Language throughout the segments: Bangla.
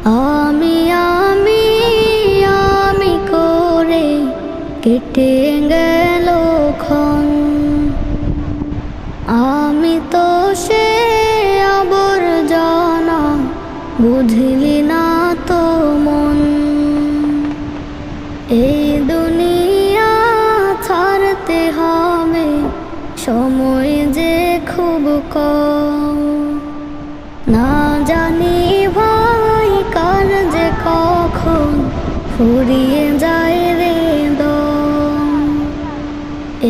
আমি আমি আমি করে কেটে গেল ক্ষণ, আমি তো সে আবর্জনা, বুঝলি না তো মন। এই দুনিয়া ছাড়তে হবে, সময় যে খুব কম। না জানি ভাই কার যে কখন ফুরিয়ে যায় রে দম।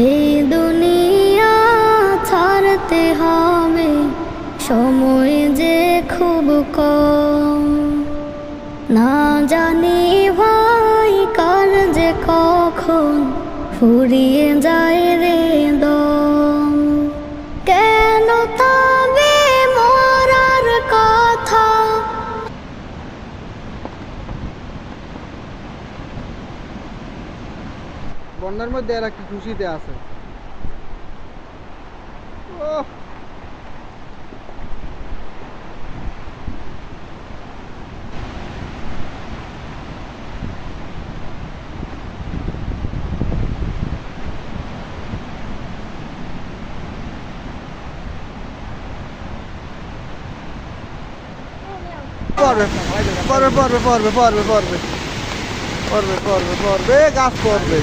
এই দুনিয়া ছাড়তে হবে, সময় যে খুব কম। না জানি ভাই কার যে কখন ফুরিয়ে যায় রে দম। কেন তবে মরার কথা? বন্যার মধ্যে আর একটা খুশিতে আছে। ওহ, পড়বে পড়বে পড়বে পড়বে পড়বে পড়বে পড়বে পড়বে পড়বে গাছ পড়বে।